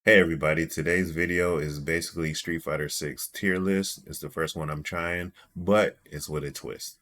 Hey everybody, today's video is basically Street Fighter 6 tier list. It's the first one I'm trying, but it's with a twist.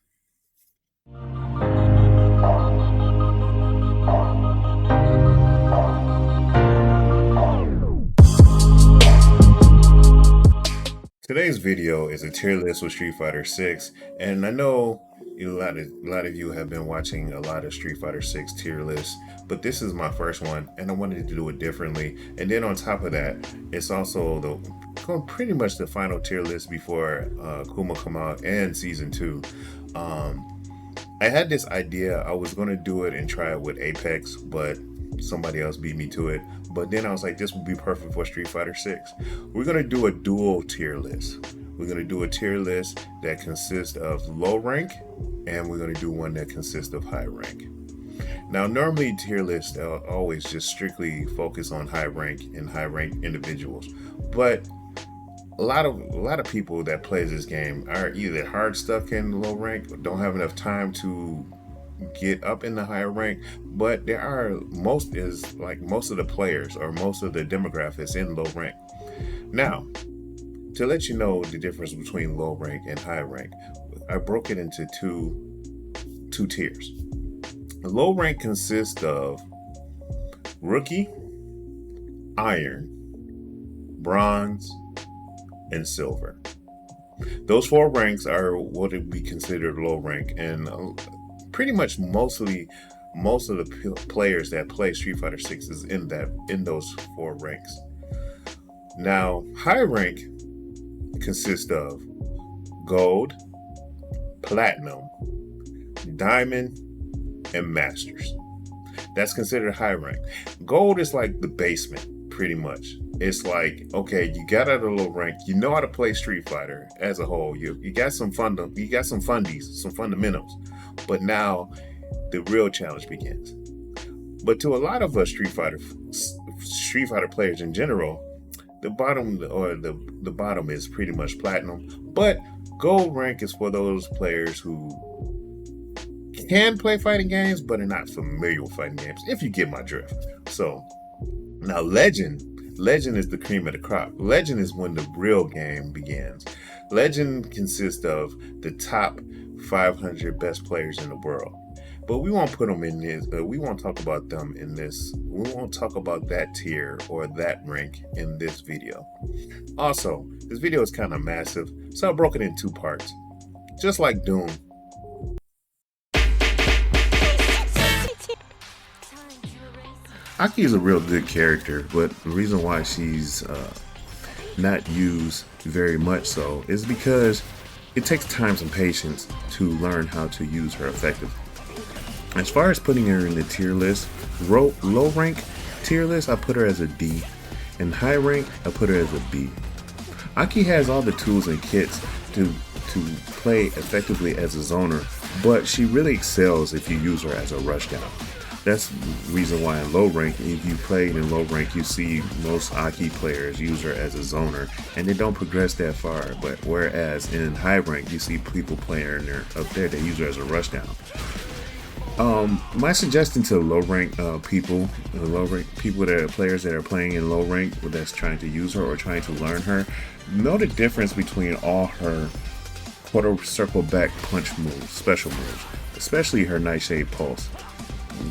Today's video is a tier list with Street Fighter 6, and I know a lot of you have been watching a lot of Street Fighter 6 tier lists, but this is my first one, and I wanted to do it differently. And then on top of that, it's also pretty much the final tier list before Kuma come out and season 2. I had this idea. I was going to do it and try it with Apex, but somebody else beat me to it. But then I was like, this would be perfect for Street Fighter 6. We're going to do a dual tier list. We're going to do a tier list that consists of low rank, and we're going to do one that consists of high rank. Now, normally tier lists always just strictly focus on high rank and high rank individuals, but a lot of people that play this game are either hard stuck in low rank or don't have enough time to get up in the higher rank. But there are most of the players or most of the demographics in low rank. Now, to let you know the difference between low rank and high rank, I broke it into two tiers. Low rank consists of rookie, iron, bronze, and silver. Those four ranks are what would be considered low rank, and pretty much most of the players that play Street Fighter 6 is in those four ranks. Now, high rank consists of gold, platinum, diamond, and masters. That's considered high rank. Gold is like the basement, pretty much. It's like, okay, you got out of low rank, you know how to play Street Fighter as a whole. You got some fundies, some fundamentals. But now the real challenge begins. But to a lot of us Street Fighter players in general, the bottom is pretty much platinum. But gold rank is for those players who can play fighting games but are not familiar with fighting games, if you get my drift. So now Legend is the cream of the crop. Legend is when the real game begins. Legend consists of the top 500 best players in the world. But we won't put them in this. We won't talk about them in this. We won't talk about that tier or that rank in this video. Also, this video is kind of massive, so I broke it in two parts. Just like Doom. Aki is a real good character, but the reason why she's not used very much so is because it takes time and patience to learn how to use her effectively. As far as putting her in the tier list, low rank tier list, I put her as a D, and high rank, I put her as a B. Aki has all the tools and kits to play effectively as a zoner, but she really excels if you use her as a rushdown. That's the reason why in low rank, if you play in low rank, you see most Aki players use her as a zoner, and they don't progress that far. But whereas in high rank, you see people playing her up there that use her as a rushdown. My suggestion to low rank people that are players that are playing in low rank that's trying to use her or trying to learn her, know the difference between all her quarter circle back punch moves, special moves, especially her Nightshade Pulse,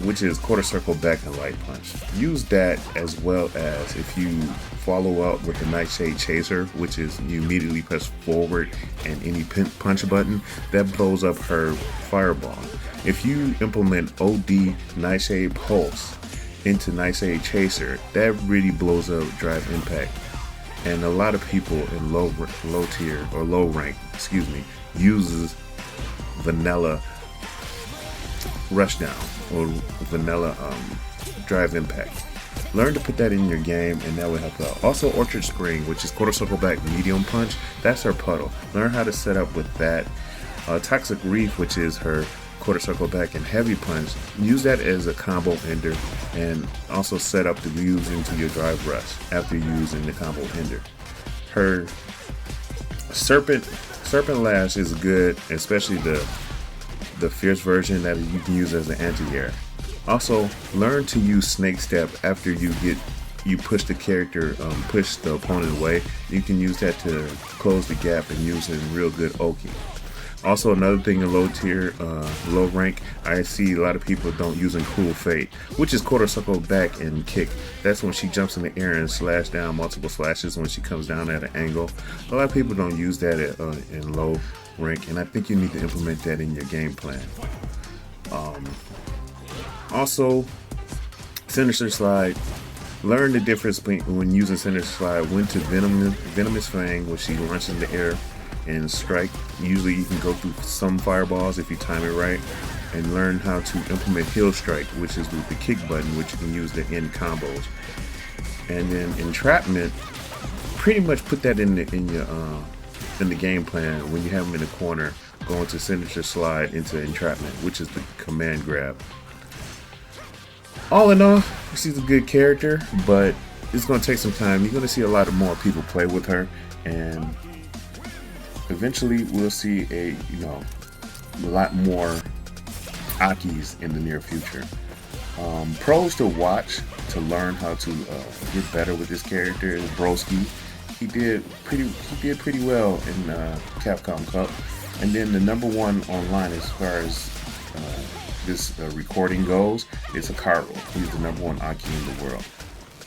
which is quarter circle back and light punch. Use that, as well as if you follow up with the Nightshade Chaser, which is you immediately press forward and any punch button, that blows up her fireball. If you implement OD Nightshade Pulse into Nightshade Chaser, that really blows up Drive Impact. And a lot of people in low tier or low rank, uses vanilla Rushdown or vanilla Drive Impact. Learn to put that in your game, and that will help out. Also, Orchard Spring, which is quarter circle back medium punch, that's her puddle. Learn how to set up with that. Toxic Reef, which is her quarter circle back and heavy punch, use that as a combo ender, and also set up the use into your drive rush after using the combo ender. Her Serpent Lash is good, especially the fierce version that you can use as an anti-air. Also, learn to use Snake Step after you get you push the character, push the opponent away, you can use that to close the gap and use a real good Oki. Also, another thing in low tier, low rank, I see a lot of people don't using Cruel Fate, which is quarter circle back and kick. That's when she jumps in the air and slash down multiple slashes when she comes down at an angle. A lot of people don't use that in low rank, and I think you need to implement that in your game plan. Also, Sinister Slide. Learn the difference between when using Sinister Slide, when to Venomous Fang, when she launches in the air, and strike. Usually you can go through some fireballs if you time it right, and learn how to implement Heal Strike, which is with the kick button, which you can use to end combos. And then Entrapment, pretty much put that in the game plan. When you have them in the corner, go into Sinister Slide into Entrapment, which is the command grab. All in all, she's a good character, but it's going to take some time. You're going to see a lot of more people play with her, and eventually we'll see a lot more Akis in the near future. Pros to watch to learn how to get better with this character is Broski. He did pretty well in Capcom Cup, and then the #1 online as far as this recording goes is Hikaru. He's the #1 Aki in the world.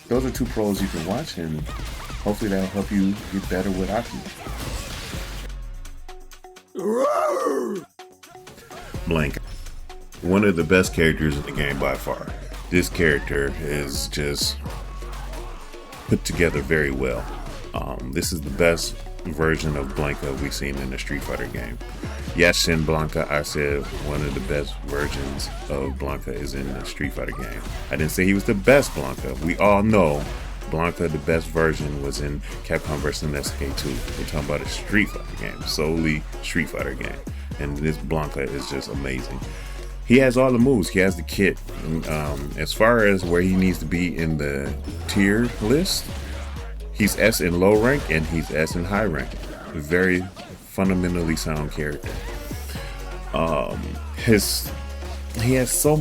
Those are two pros you can watch, and hopefully that'll help you get better with Aki. Blanka, one of the best characters in the game by far. This character is just put together very well. This is the best version of Blanka we've seen in a Street Fighter game. Yes, in Blanka, I said one of the best versions of Blanka is in the Street Fighter game. I didn't say he was the best Blanka. We all know Blanka, the best version, was in Capcom vs. SK2. We're talking about a Street Fighter game, solely Street Fighter game. And this Blanka is just amazing. He has all the moves. He has the kit. And, as far as where he needs to be in the tier list, he's S in low rank and he's S in high rank. Very fundamentally sound character. He has so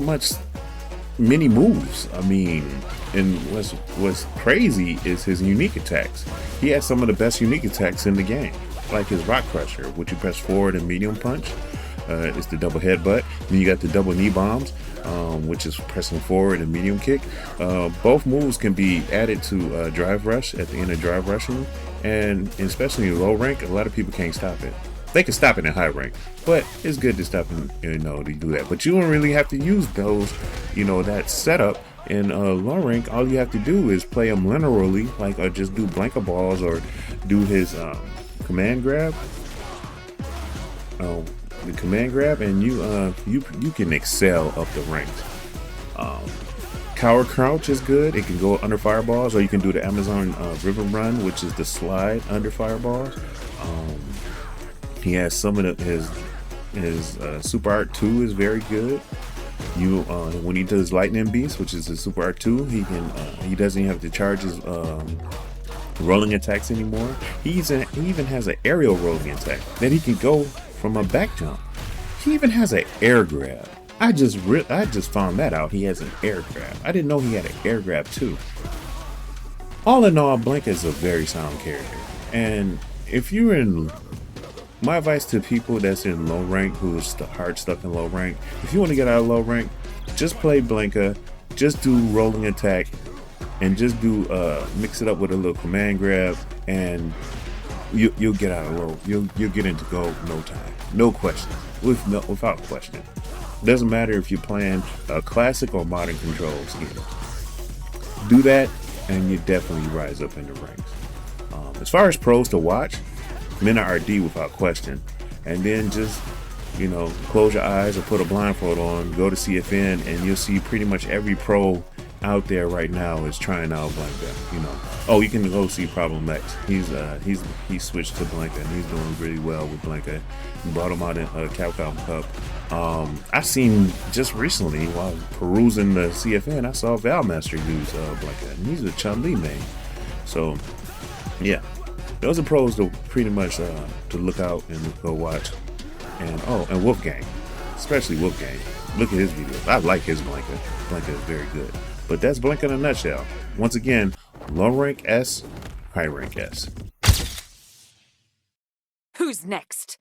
many moves. I mean, and what's crazy is his unique attacks. He has some of the best unique attacks in the game, like his Rock Crusher, which you press forward and medium punch. It's the double headbutt. Then you got the double knee bombs, which is pressing forward and medium kick. Both moves can be added to drive rush at the end of drive rushing, and especially in low rank, a lot of people can't stop it. They can stop it in high rank, but it's good to stop it, to do that. But you don't really have to use those, that setup. In low rank, all you have to do is play them linearly, like just do Blanka balls or do his command grab. The command grab, and you can excel up the ranks. Coward Crouch is good. It can go under fireballs, or you can do the Amazon River Run, which is the slide under fireballs. He has some of his Super Art 2 is very good. When he does Lightning Beast, which is the Super Art 2, he doesn't have to charge his rolling attacks anymore. He even has an aerial rolling attack that he can go from a back jump. He even has an air grab. I just found that out. He has an air grab. I didn't know he had an air grab too. All in all, Blanka is a very sound character. And my advice to people that's in low rank, who's hard stuck in low rank, if you want to get out of low rank, just play Blanka, just do rolling attack, and just do mix it up with a little command grab, and you'll get out of low. You'll get into gold in no time, no question, without question. Doesn't matter if you're playing classic or modern controls either. Do that, and you definitely rise up in the ranks. As far as pros to watch, Mina RD without question, and then just close your eyes or put a blindfold on, go to CFN, and you'll see pretty much every pro out there right now is trying out Blanka. Oh, you can go see Problem X. He's switched to Blanka, and he's doing really well with Blanka. He brought him out in Capcom Cup. I've seen just recently while perusing the CFN, I saw Valmaster use Blanka, and he's a ChunLi main. So yeah, those are pros to pretty much to look out and go watch. And Wolfgang, especially Wolfgang. Look at his videos. I like his Blanka. Blanka is very good. But that's Blanka in a nutshell. Once again, Low rank S, high rank S. Who's next?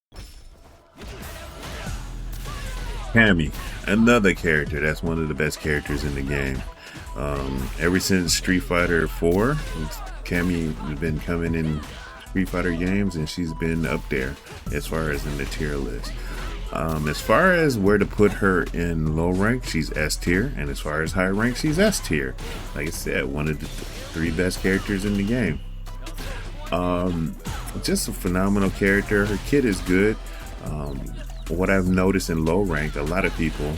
Cammy, another character that's one of the best characters in the game. Ever since Street Fighter 4, Cammy has been coming in Street Fighter games, and she's been up there as far as in the tier list. As far as where to put her in low rank, she's S tier, and as far as high rank, she's S tier. Like I said, one of the three best characters in the game. Just a phenomenal character. Her kit is good. What I've noticed in low rank, a lot of people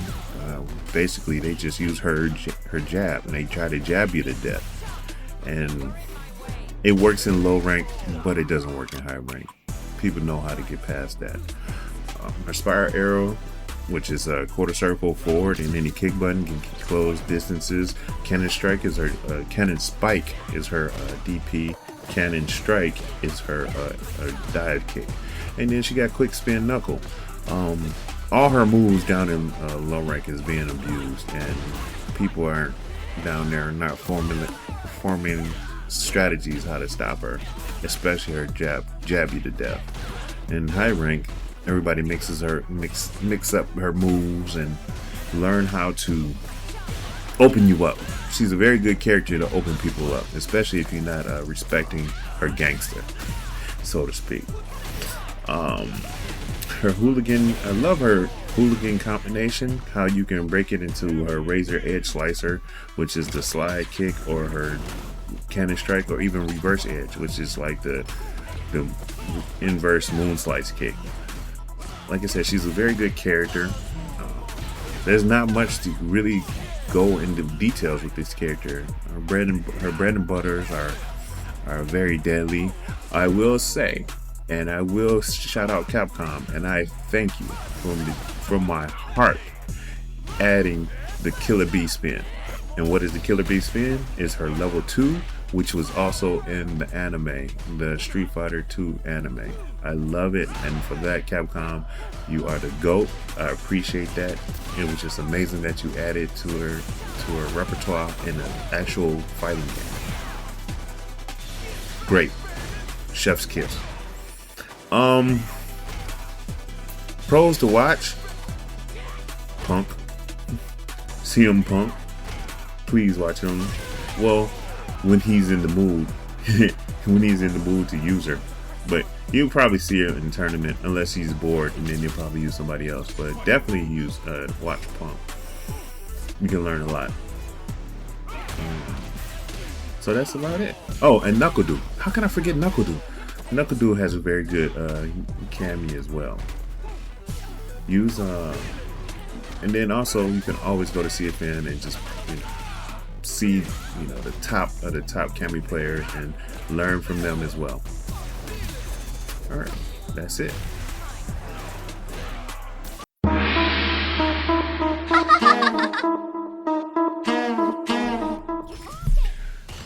basically they just use her jab, and they try to jab you to death, and it works in low rank, but it doesn't work in high rank. People know how to get past that. Her Spire Arrow, which is a quarter circle forward, and any kick button can close distances. Cannon Strike is her Cannon Spike is her DP. Cannon Strike is her dive kick, and then she got Quick Spin Knuckle. All her moves down in low rank is being abused, and people aren't down there not forming strategies how to stop her, especially her jab you to death. In high rank, everybody mix up her moves and learn how to open you up. She's a very good character to open people up, especially if you're not respecting her gangster, so to speak. Her hooligan, I love her hooligan combination, how you can break it into her razor edge slicer, which is the slide kick, or her cannon strike, or even reverse edge, which is like the inverse moon slice kick. Like I said, she's a very good character. There's not much to really go into details with this character. Her bread and butters are very deadly. I will say, and I will shout out Capcom, and I thank you from my heart, adding the Killer Bee spin. And what is the Killer Bee spin? Is her level 2, which was also in the anime, the Street Fighter 2 anime. I love it, and for that, Capcom, you are the GOAT. I appreciate that. It was just amazing that you added to her repertoire in an actual fighting game. Great. Chef's kiss. Pros to watch: Punk, CM Punk. Please watch him. Well, when he's in the mood, when he's in the mood to use her. But you'll probably see her in tournament unless he's bored, and then you'll probably use somebody else. But definitely watch Punk. You can learn a lot. So that's about it. Oh, and Knuckle-Doo. How can I forget Knuckle-Doo? Knuckle-Doo has a very good Cammy as well. Use and then also you can always go to CFN and just see the top of the top Cammy players and learn from them as well. All right, that's it.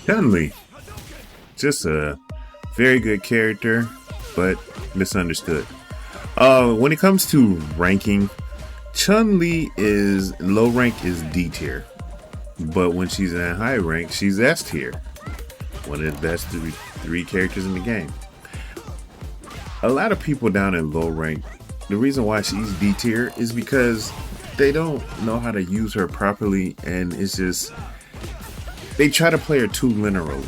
ChunLi, just a very good character, but misunderstood. When it comes to ranking, ChunLi is low rank is D tier, but when she's in high rank, she's S tier. One of the best three characters in the game. A lot of people down in low rank, the reason why she's D tier is because they don't know how to use her properly, and it's just they try to play her too linearly.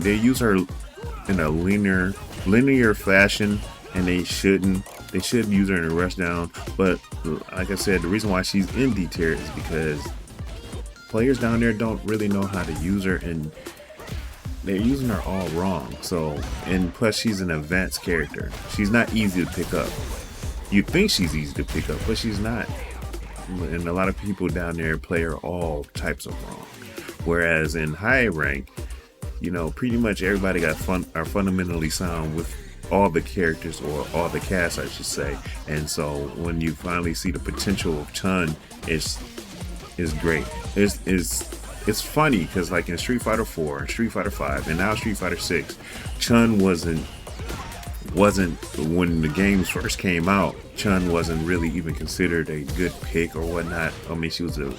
They use her in a linear fashion, and they should use her in a rush down. But like I said, the reason why she's in D tier is because players down there don't really know how to use her, and they're using her all wrong. So, and plus she's an advanced character. She's not easy to pick up. You think she's easy to pick up, but she's not. And a lot of people down there play her all types of wrong. Whereas in high rank, pretty much everybody are fundamentally sound with all the characters, or all the cast, I should say. And so when you finally see the potential of Chun, it's great. It's funny because like in Street Fighter 4, Street Fighter 5, and now Street Fighter 6, Chun wasn't when the games first came out. Chun wasn't really even considered a good pick or whatnot. I mean, she was a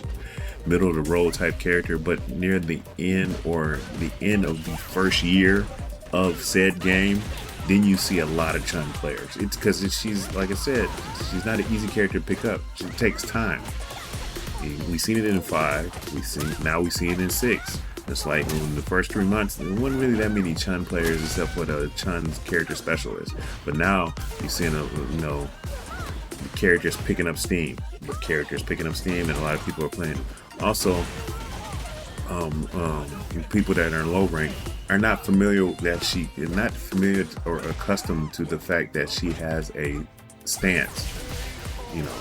middle of the road type character, but near the end or the end of the first year of said game, then you see a lot of Chun players. It's because she's, like I said, she's not an easy character to pick up. It takes time. We seen it in 5. Now we see it in 6. It's like in the first 3 months, there wasn't really that many Chun players except for the Chun's character specialist. But now you're seeing the characters picking up steam. The characters picking up steam, and a lot of people are playing. Also, people that are in low rank are not familiar or accustomed to the fact that she has a stance.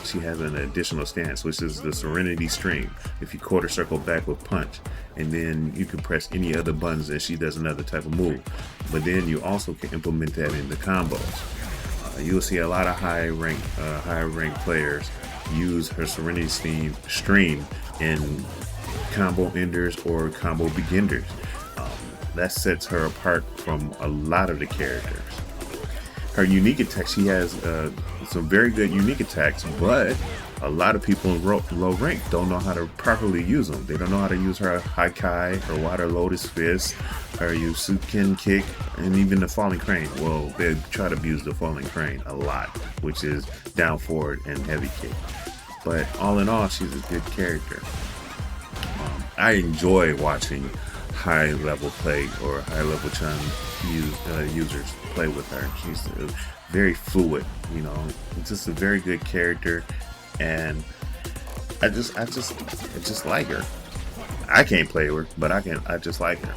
She has an additional stance, which is the Serenity Stream. If you quarter circle back with punch, and then you can press any other buttons and she does another type of move. But then you also can implement that in the combos. You'll see a lot of higher rank players use her Serenity Stream in combo enders or combo beginners. That sets her apart from a lot of the characters. Her unique attacks, she has some very good unique attacks, but a lot of people in low rank don't know how to properly use them. They don't know how to use her Haikai, her Water Lotus Fist, her Yusuken Kick, and even the Falling Crane. Well, they try to abuse the Falling Crane a lot, which is down forward and heavy kick. But all in all, she's a good character. I enjoy watching high level play or high level Chun users play with her. She's very fluid, it's just a very good character, and I just like her. I can't play her, but I just like her.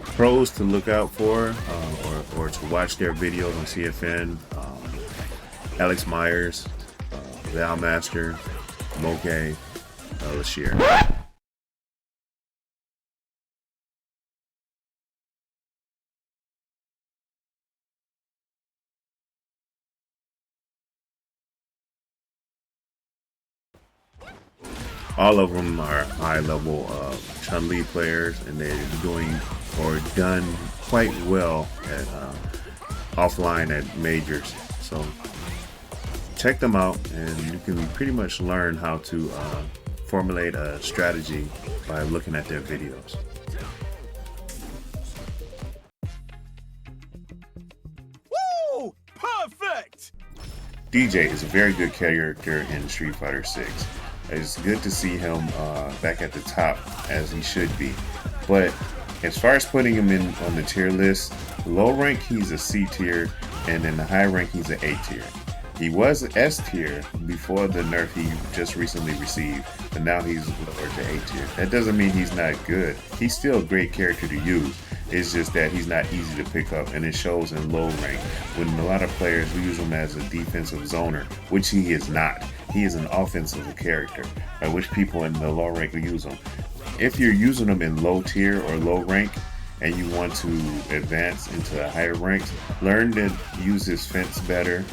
Pros to look out for, or to watch their videos on CFN: Alex Myers, Valmaster, Moke, Lashir. All of them are high-level ChunLi players, and they're doing or done quite well at offline at majors. So check them out, and you can pretty much learn how to formulate a strategy by looking at their videos. Woo! Perfect! DJ is a very good character in Street Fighter 6. It's good to see him back at the top as he should be. But as far as putting him in on the tier list, low rank he's a C tier, and in the high rank he's an A tier. He was S tier before the nerf he just recently received, but now he's lower to A tier. That doesn't mean he's not good. He's still a great character to use. It's just that he's not easy to pick up, and it shows in low rank when a lot of players use him as a defensive zoner, which he is not. He is an offensive character, by which people in the low rank use him. If you're using him in low tier or low rank, and you want to advance into higher ranks, learn to use his fence better.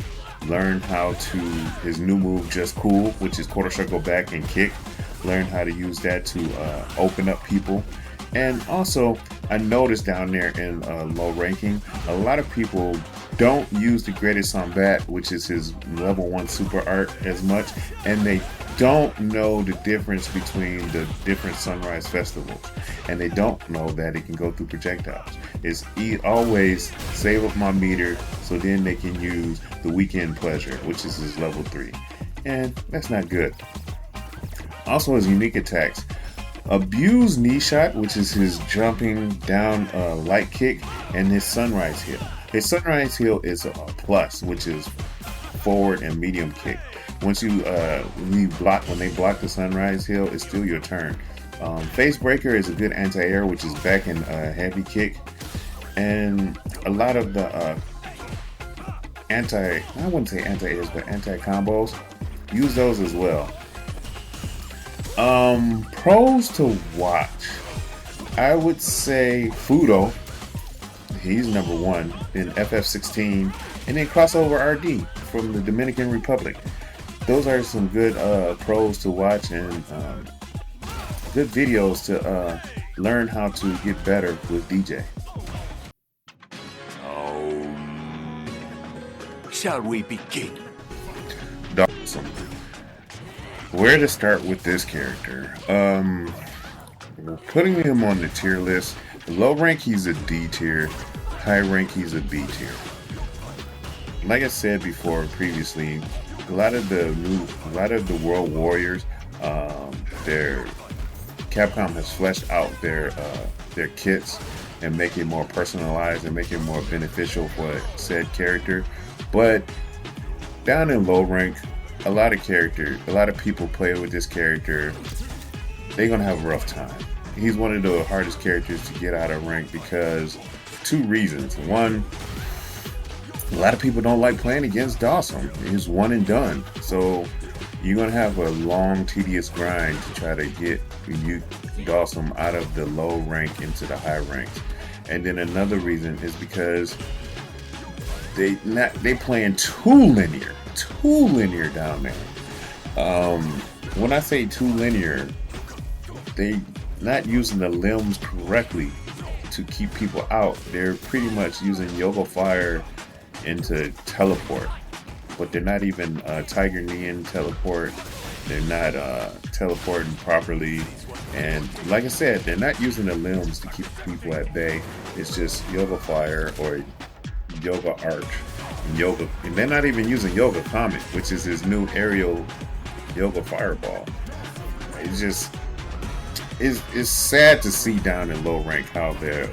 Learn how to his new move, Just Cool, which is quarter circle back and kick. Learn how to use that to open up people. And also, I noticed down there in low ranking, a lot of people don't use the Greatest Combat, which is his level 1 super art, as much, and they don't know the difference between the different sunrise festivals, and they don't know that it can go through projectiles. It's always save up my meter so then they can use the Weekend Pleasure, which is his level 3, and that's not good. Also, his unique attacks: Abuse Knee Shot, which is his jumping down light kick, and his Sunrise Hill. His Sunrise Hill is a plus, which is forward and medium kick. Once when they block the Sunrise Hill, it's still your turn. Face Breaker is a good anti-air, which is back in heavy kick, and a lot of the I wouldn't say anti-airs, but anti-combos, use those as well. Pros to watch, I would say Fudo. He's number 1 in FF16, and then Crossover RD from the Dominican Republic. Those are some good pros to watch, and good videos to learn how to get better with DJ. Shall we begin? Dawson. Where to start with this character? Putting him on the tier list. Low rank, he's a D tier. High rank, he's a B tier. Like I said before, previously, a lot of the World Warriors, their Capcom has fleshed out their kits and make it more personalized and make it more beneficial for said character. But down in low rank, a lot of people play with this character. They're gonna have a rough time. He's one of the hardest characters to get out of rank because two reasons. One, a lot of people don't like playing against Dawson. He's one and done. So you're gonna have a long, tedious grind to try to get Dawson out of the low rank into the high ranks. And then another reason is because they playing too linear down there. When I say too linear, they not using the limbs correctly to keep people out. They're pretty much using Yoga Fire into teleport, but they're not even Tiger Kneeing teleport. They're not teleporting properly, and like I said, they're not using the limbs to keep people at bay. It's just Yoga Fire or Yoga Arch, and they're not even using Yoga Comet, which is his new aerial Yoga Fireball. It's just it's sad to see down in low rank how they're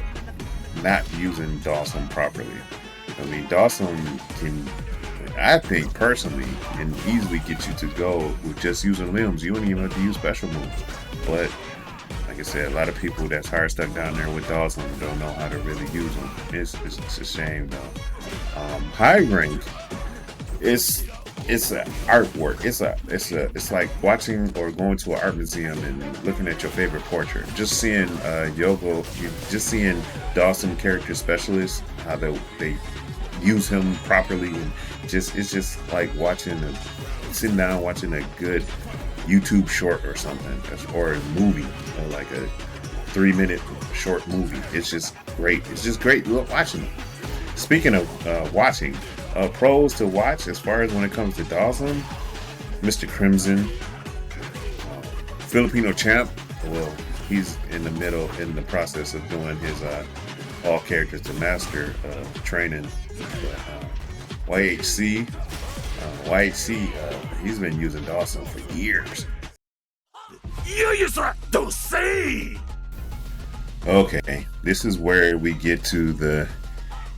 not using Dawson properly. I mean, Dawson can, I think personally, can easily get you to go with just using limbs. You don't even have to use special moves. But like I said, a lot of people that's hard stuck down there with Dawson don't know how to really use them. It's a shame though. High rank, it's an artwork. It's like watching or going to an art museum and looking at your favorite portrait. Just seeing Dawson character specialists, how they use him properly, and it's just like sitting down watching a good YouTube short or something, or a movie, or like a 3-minute short movie. It's just great. It's just great watching it. Speaking of watching, pros to watch as far as when it comes to Dawson, Mr. Crimson, Filipino champ. Well, he's in the process of doing his all characters to master training. YHC, he's been using Dawson for years. Okay, this is where we get to the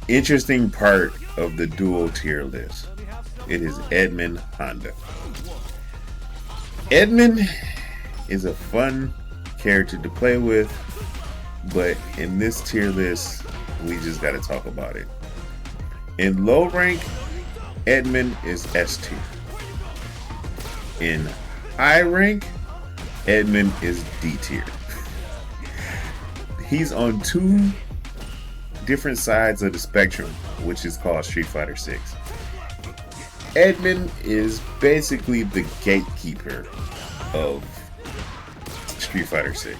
interesting part of the dual tier list. It is Edmond Honda. Edmond is a fun character to play with, but in this tier list, we just got to talk about it. In low rank, Edmond is S tier. In high rank, Edmond is D tier. He's on two different sides of the spectrum, which is called Street Fighter 6. Edmond is basically the gatekeeper of Street Fighter 6.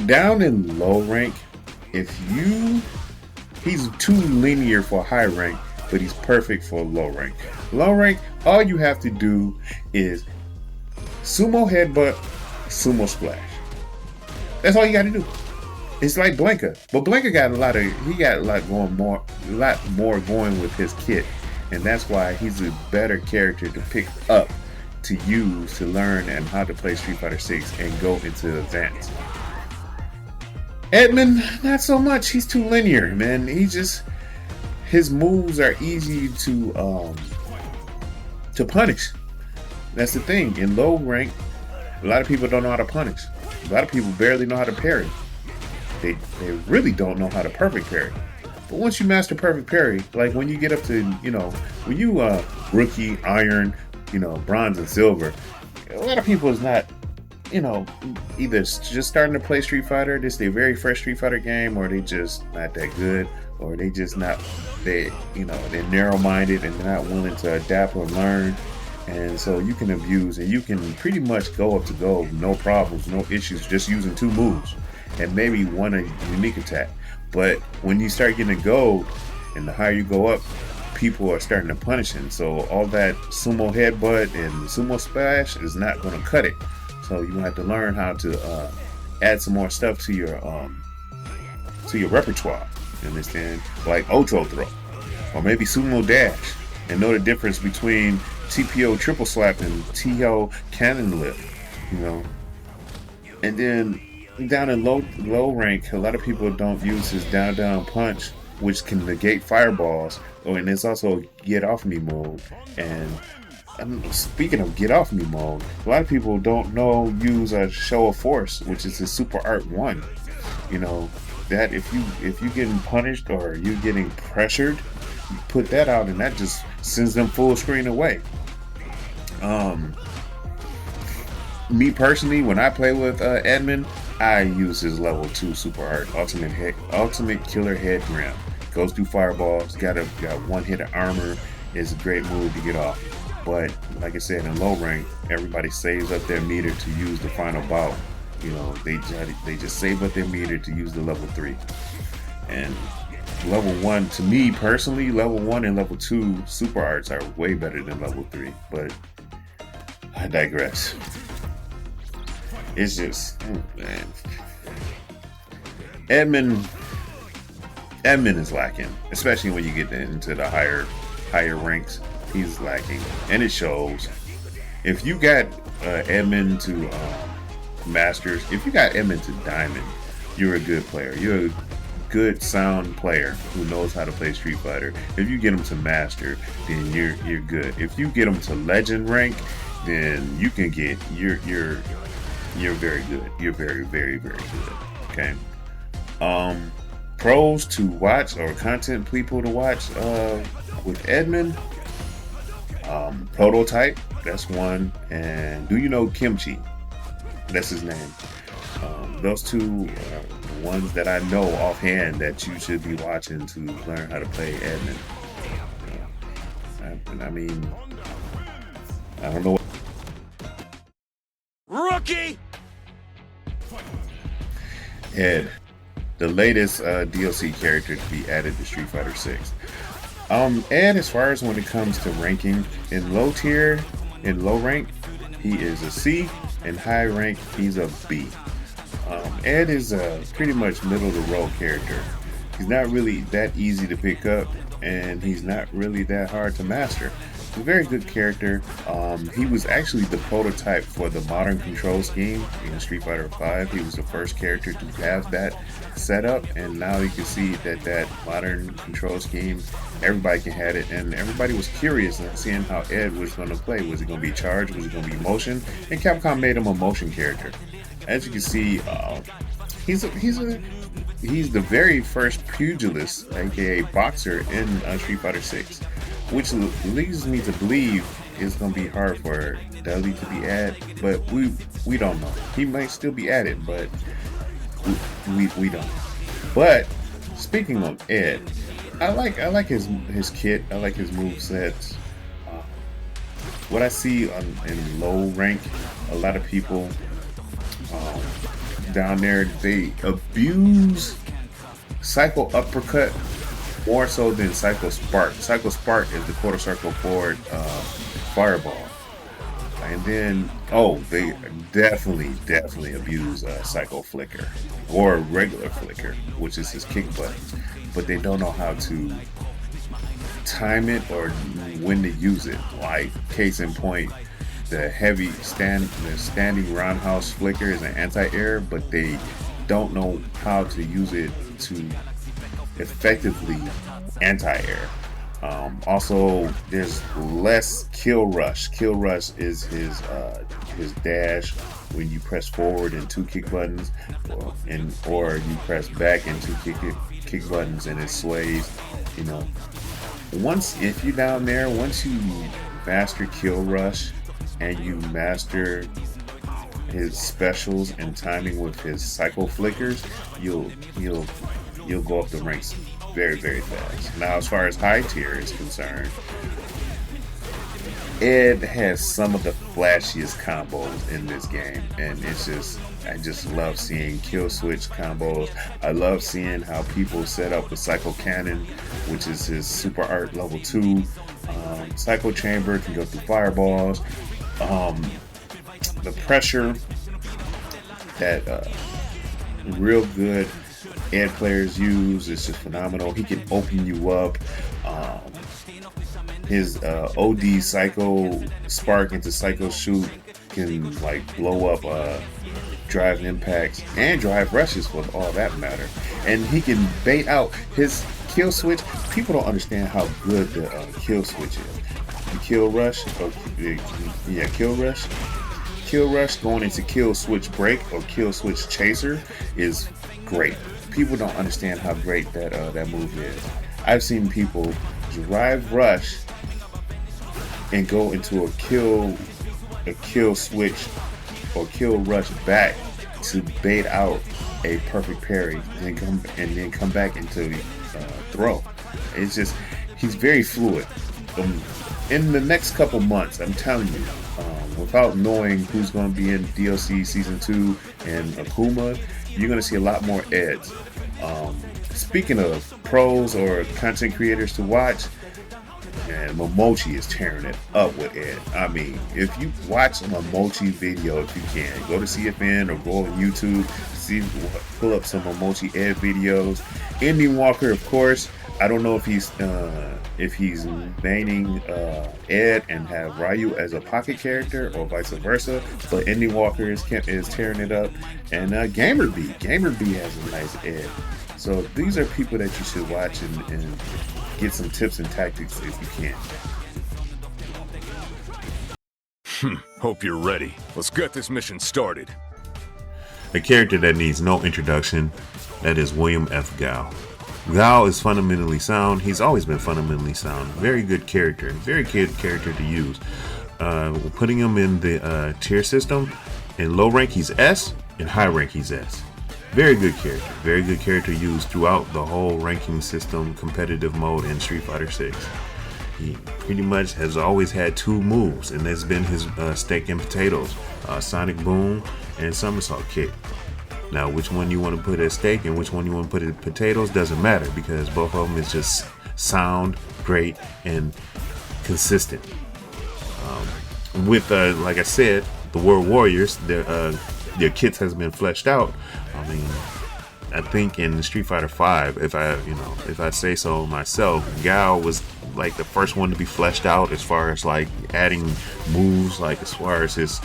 Down in low rank, he's too linear for high rank, but he's perfect for low rank. Low rank, all you have to do is sumo headbutt, sumo splash. That's all you got to do. It's like Blanka, but Blanka got a lot more going with his kit, and that's why he's a better character to pick up, to use, to learn, and how to play Street Fighter 6 and go into advance. Edmond, not so much. He's too linear, man. His moves are easy to punish. That's the thing. In low rank, a lot of people don't know how to punish. A lot of people barely know how to parry. They really don't know how to perfect parry. But once you master perfect parry, like when you get up to, when you rookie, iron, bronze and silver, a lot of people is not, either just starting to play Street Fighter, this is their very first Street Fighter game, or they just not that good, or they just not, they're narrow-minded and they're not willing to adapt or learn. And so you can abuse, and you can pretty much go up to gold, no problems, no issues, just using 2 moves and maybe one a unique attack. But when you start getting gold, and the higher you go up, people are starting to punish him. So all that sumo headbutt and sumo splash is not going to cut it. So you have to learn how to add some more stuff to your repertoire. You understand? Like Ocho throw, or maybe sumo dash, and know the difference between TPO triple slap and TO cannon lift. You know, and then down in low rank, a lot of people don't use his down punch, which can negate fireballs. Oh, and it's also get off me mode. And speaking of get off me mode, a lot of people don't use a show of force, which is a super art 1. You know that if you getting punished or you getting pressured, you put that out, and that just sends them full screen away. Me personally, when I play with Edmond, I use his level 2 super art ultimate killer head ram. Goes through fireballs, got one hit of armor, is a great move to get off. But like I said, in low rank, everybody saves up their meter to use the final bout. You know, they just save up their meter to use the level 3. And level 1, to me personally, level 1 and level 2 super arts are way better than level 3. But I digress. It's just, man, Edmond is lacking, especially when you get into the higher ranks. He's lacking, and it shows. If you got Edmond to Masters, if you got Edmond to Diamond, you're a good player. You're a good sound player who knows how to play Street Fighter. If you get him to Master, then you're good. If you get him to Legend rank, then you can get you're very good. You're very, very, very good. Okay. Pros to watch or content people to watch with Edmond. Prototype, that's one. And do you know Kimchi? That's his name. Those two are the ones that I know offhand that you should be watching to learn how to play Edmond. I mean, I don't know what. Rookie! Ed, the latest DLC character to be added to Street Fighter 6. Ed, as far as when it comes to ranking, in low rank, he is a C. In high rank, he's a B. Ed is a pretty much middle of the road character. He's not really that easy to pick up, and he's not really that hard to master. He's a very good character. He was actually the prototype for the modern control scheme in Street Fighter V. He was the first character to have that setup, and now you can see that modern control scheme, everybody can have it, and everybody was curious and seeing how Ed was going to play. Was it going to be charge? Was it going to be motion? And Capcom made him a motion character. As you can see, he's the very first pugilist, aka boxer, in Street Fighter 6, which leads me to believe it's going to be hard for Dudley to be added, but we don't know. He might still be added, but we don't. But speaking of Ed, I like his kit. I like his movesets. What I see in low rank, a lot of people down there, they abuse Psycho Uppercut more so than Psycho Spark. Psycho Spark is the quarter circle forward fireball. And then, they definitely abuse Psycho Flicker or regular Flicker, which is his kick button. But they don't know how to time it or when to use it. Like, case in point, the standing roundhouse Flicker is an anti-air, but they don't know how to use it to effectively anti-air. Also, there's less kill rush. Kill rush is his dash when you press forward and 2 kick buttons, or you press back and 2 kick buttons, and it sways. You know, if you're down there, once you master kill rush and you master his specials and timing with his psycho flickers, you'll go up the ranks very, very fast. Now, as far as high tier is concerned, Ed has some of the flashiest combos in this game, and I just love seeing kill switch combos. I love seeing how people set up the Psycho Cannon, which is his super art level 2. Psycho Chamber can go through fireballs. The pressure that real good Ed players use is just phenomenal. He can open you up. His OD Psycho Spark into Psycho Shoot can like blow up drive impacts and drive rushes for all that matter. And he can bait out his kill switch. People don't understand how good the kill switch is. The kill rush, kill rush. Kill rush going into kill switch break or kill switch chaser is great. People don't understand how great that move is. I've seen people drive rush and go into a kill switch or kill rush back to bait out a perfect parry, and then come back into the throw. It's just he's very fluid. In the next couple months, I'm telling you, without knowing who's going to be in DLC Season 2 and Akuma, you're going to see a lot more Eds. Speaking of pros or content creators to watch, and Momochi is tearing it up with Ed. I mean, if you watch a Momochi video, if you can, go to CFN or go on YouTube, pull up some Momochi Ed videos. Ending Walker, of course. I don't know if he's maining Ed and have Ryu as a pocket character or vice versa, but Ending Walker is tearing it up. And Gamer B has a nice Ed. So these are people that you should watch and get some tips and tactics if you can. Hope you're ready. Let's get this mission started. A character that needs no introduction, that is William F. Gao. Gao is fundamentally sound. He's always been fundamentally sound. Very good character. Very good character to use. Putting him in the tier system, in low rank he's S, in high rank he's S. Very good character. Very good character used throughout the whole ranking system, competitive mode in Street Fighter 6. He pretty much has always had two moves, and that's been his steak and potatoes, Sonic Boom and Somersault Kick. Now, which one you want to put as steak and which one you want to put as potatoes doesn't matter, because both of them is just sound, great, and consistent. With, like I said, the World Warriors, their kits has been fleshed out. I mean, I think in Street Fighter 5, if I say so myself, Gao was like the first one to be fleshed out as far as like adding moves, like as far as his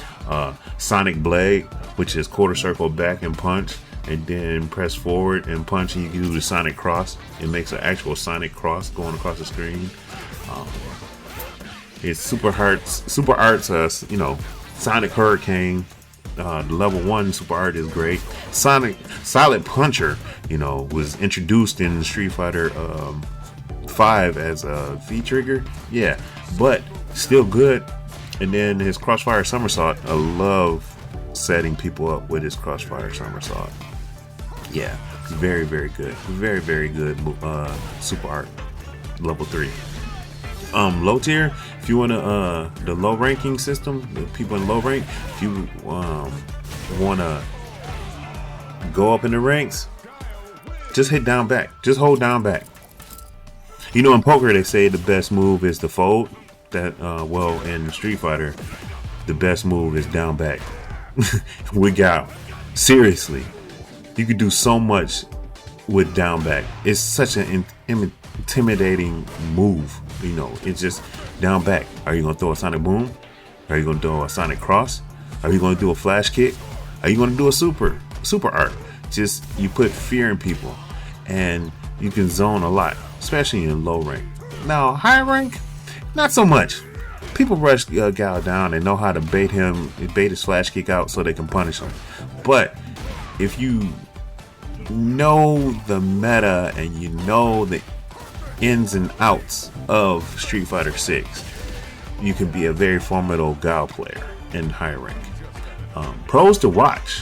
Sonic Blade, which is quarter circle back and punch, and then press forward and punch, and you can do the Sonic Cross. It makes an actual Sonic Cross going across the screen. It's Super Arts, Sonic Hurricane. The level 1 super art is great. Silent Puncher, was introduced in Street Fighter 5 as a V-trigger. Yeah, but still good. And then his Crossfire Somersault, I love setting people up with his Crossfire Somersault. Yeah, very, very good. Very, very good super art. Level 3. Low tier, if you want to the low ranking system, the people in low rank, if you want to go up in the ranks, just hit down back, just hold down back. In poker they say the best move is to fold. Well, in Street Fighter the best move is down back. We got, seriously, you could do so much with down back. It's such an intimidating move. It's just down back. Are you gonna throw a Sonic Boom? Are you gonna do a Sonic Cross? Are you gonna do a flash kick? Are you gonna do a super art? Just, you put fear in people, and you can zone a lot, especially in low rank. Now high rank, not so much. People rush Gao down and know how to bait his flash kick out so they can punish him. But if you know the meta and you know the ins and outs of Street Fighter 6, you can be a very formidable Gao player in high rank. Pros to watch.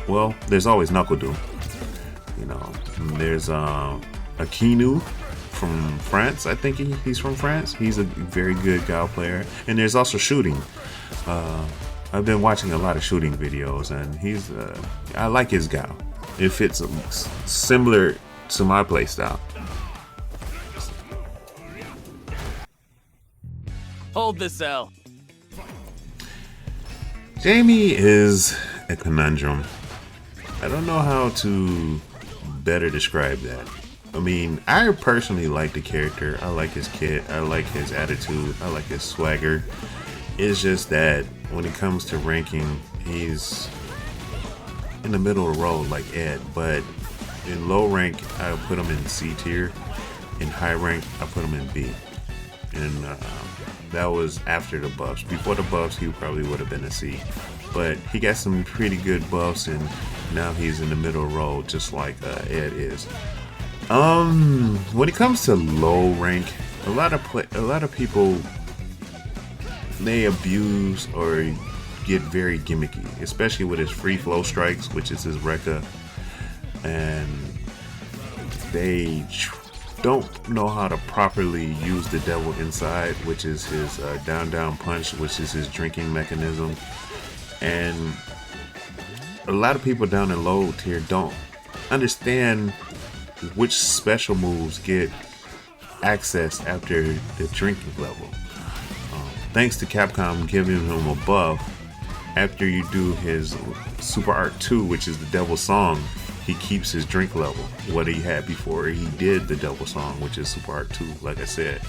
Well, there's always Knuckle Doom. There's Akinu from France. I think he's from France. He's a very good Gal player. And there's also shooting. I've been watching a lot of shooting videos, and he's I like his Gal. It fits similar to my playstyle. Hold the cell. Jamie is a conundrum. I don't know how to better describe that. I mean, I personally like the character. I like his kit. I like his attitude. I like his swagger. It's just that when it comes to ranking, he's in the middle of the road like Ed. But in low rank, I put him in C tier. In high rank, I put him in B. And that was after the buffs. Before the buffs, he probably would have been a C. But he got some pretty good buffs, and now he's in the middle road, just like Ed is. When it comes to low rank, a lot of people, they abuse or get very gimmicky, especially with his free flow strikes, which is his Rekka, and they don't know how to properly use the devil inside, which is his down punch, which is his drinking mechanism. And a lot of people down in low tier don't understand which special moves get access after the drinking level. Thanks to Capcom giving him a buff, after you do his Super Art 2, which is the Devil Song, he keeps his drink level, what he had before he did the Devil Song, which is Super Art 2, like I said.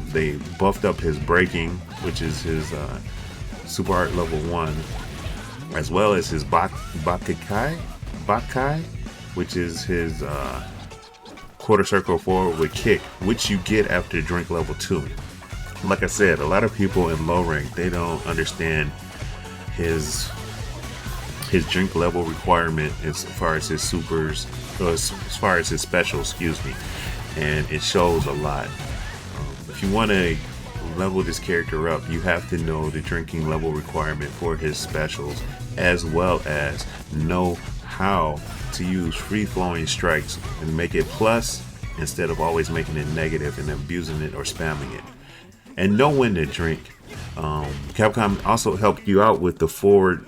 They buffed up his breaking, which is his Super Art level 1, as well as his Bakai, which is his quarter circle forward with kick, which you get after drink level 2. Like I said, a lot of people in low rank, they don't understand his drink level requirement as far as his supers, or as far as his specials, excuse me, and it shows a lot. If you want to level this character up, you have to know the drinking level requirement for his specials, as well as know how to use free flowing strikes and make it plus instead of always making it negative and abusing it or spamming it, and know when to drink. Capcom also helped you out with the forward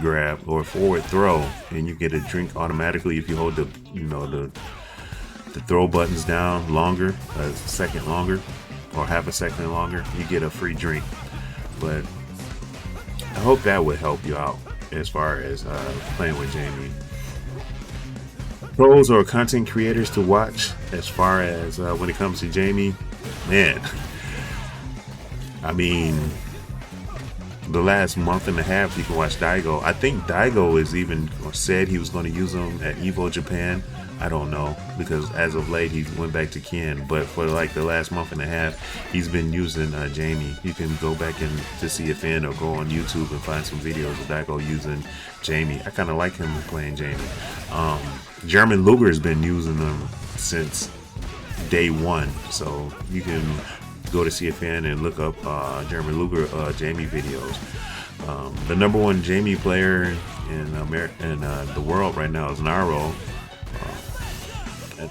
grab or forward throw, and you get a drink automatically if you hold the throw buttons down longer, a second longer or half a second longer, you get a free drink. But I hope that would help you out as far as playing with Jamie. Pros or content creators to watch as far as when it comes to Jamie, man, I mean, the last month and a half, you can watch Daigo. I think Daigo is even said he was going to use him at Evo Japan. I don't know, because as of late he went back to Ken, but for like the last month and a half, he's been using Jamie. You can go back and to see a fan or go on YouTube and find some videos of Daigo using Jamie. I kind of like him playing Jamie. German Luger has been using them since day one, so you can go to CFN and look up German Luger Jamie videos. The number one Jamie player in the world right now is Naro. I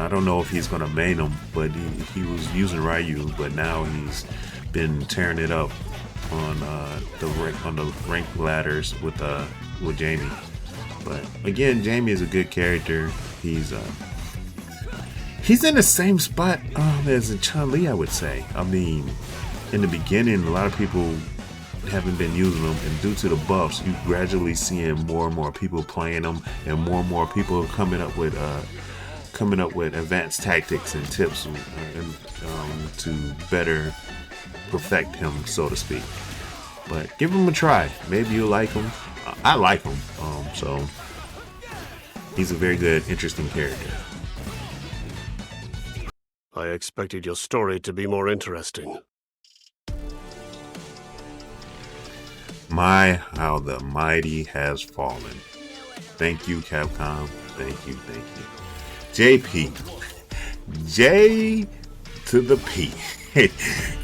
don't know if he's gonna main him, but he was using Ryu, but now he's been tearing it up on the rank ladders with Jamie. But again, Jamie is a good character. He's in the same spot as ChunLi, I would say. I mean, in the beginning, a lot of people haven't been using them, and due to the buffs, you gradually seeing more and more people playing them, and more people coming up with advanced tactics and tips to better perfect him, so to speak. But give him a try. Maybe you'll like him. I like him. So he's a very good, interesting character. I expected your story to be more interesting. My, how the mighty has fallen. Thank you, Capcom. Thank you. JP. J to the P.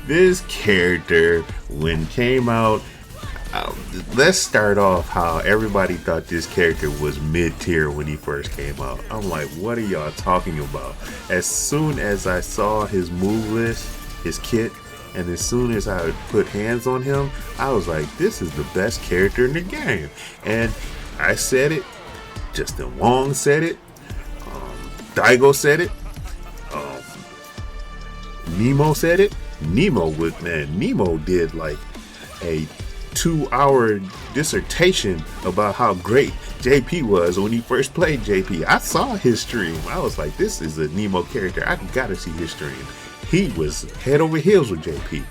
This character, when came out, let's start off how everybody thought this character was mid-tier when he first came out. I'm like, what are y'all talking about? As soon as I saw his move list, his kit, and as soon as I put hands on him, I was like, this is the best character in the game. And I said it, Justin Wong said it, Daigo said it, Nemo said it. Nemo did like a 2-hour dissertation about how great JP was when he first played JP. I saw his stream. I was like, this is a Nemo character. I gotta see his stream. He was head over heels with JP.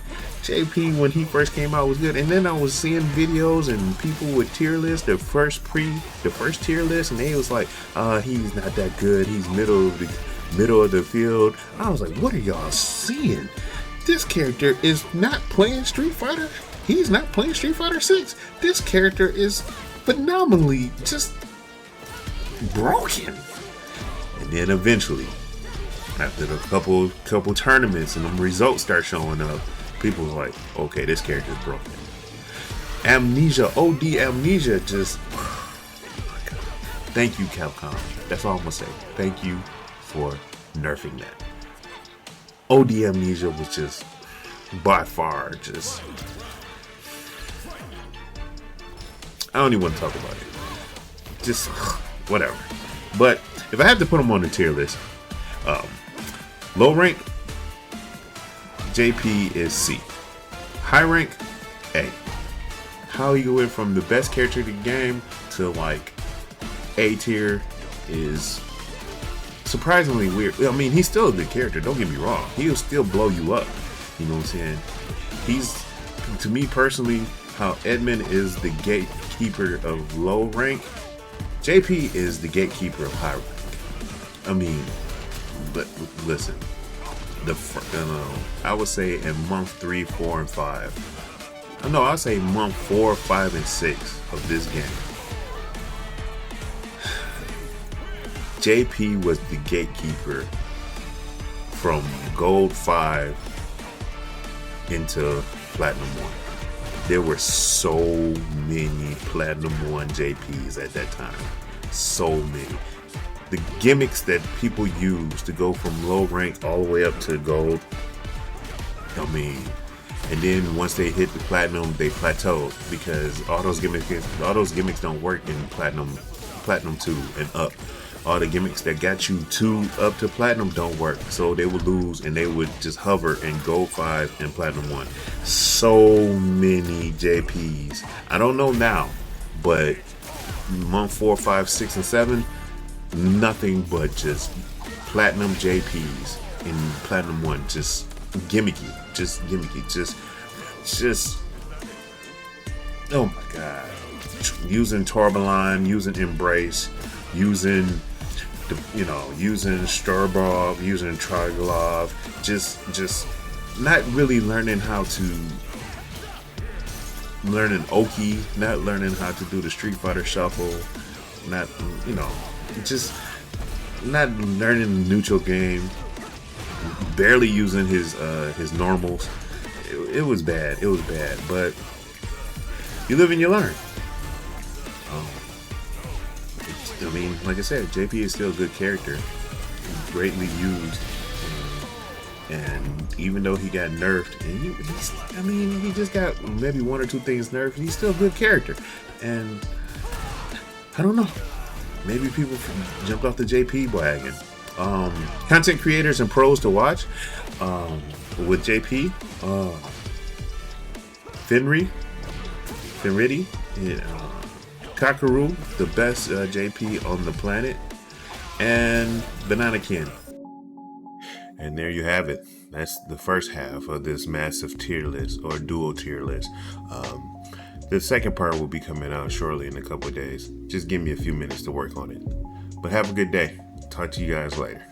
JP, when he first came out, was good. And then I was seeing videos and people with tier lists, the first tier list, and they was like, he's not that good. He's middle of the field. I was like, what are y'all seeing? This character is not playing Street Fighter. He's not playing Street Fighter 6. This character is phenomenally just broken. And then eventually, after a couple tournaments and the results start showing up, people was like, okay, this character is broken. Amnesia, OD Amnesia, just, oh my God. Thank you, Capcom. That's all I'm gonna say. Thank you for nerfing that. OD Amnesia was just, by far, just, I don't even want to talk about it. Just, whatever. But if I had to put them on the tier list, low rank, JP is C. High rank, A. How you went from the best character in the game to like A tier is surprisingly weird. I mean, he's still a good character, don't get me wrong. He'll still blow you up. You know what I'm saying? He's, to me personally, how Edmond is the gatekeeper of low rank, JP is the gatekeeper of high rank. I mean, but listen, I would say in month 3, 4, and 5. No, I'd say month 4, 5, and 6 of this game. JP was the gatekeeper from Gold 5 into Platinum 1. There were so many Platinum 1 JPs at that time. So many. The gimmicks that people use to go from low rank all the way up to gold, I mean, and then once they hit the platinum, they plateau because all those gimmicks don't work in platinum 2 and up. All the gimmicks that got you up to platinum don't work, so they would lose and they would just hover in gold 5 and platinum 1. So many JPs. I don't know now, but month 4, 5, 6, and 7, nothing but just platinum JPs in platinum 1. Just gimmicky, just oh my God. Using Torbaline, using Embrace, using using Sturbov, using Triglov, just not really learning how to learning Oki, not learning how to do the Street Fighter Shuffle, not just not learning the neutral game, barely using his normals. It was bad. It was bad, but you live and you learn. I mean, like I said, JP is still a good character, greatly used, and even though he got nerfed, and he just got maybe 1 or 2 things nerfed, he's still a good character. And I don't know, maybe people jumped off the JP wagon. Content creators and pros to watch with JP, Fenridi, Kakaru, the best JP on the planet, and Banana Ken. And there you have it. That's the first half of this massive tier list or dual tier list. The second part will be coming out shortly in a couple of days. Just give me a few minutes to work on it. But have a good day. Talk to you guys later.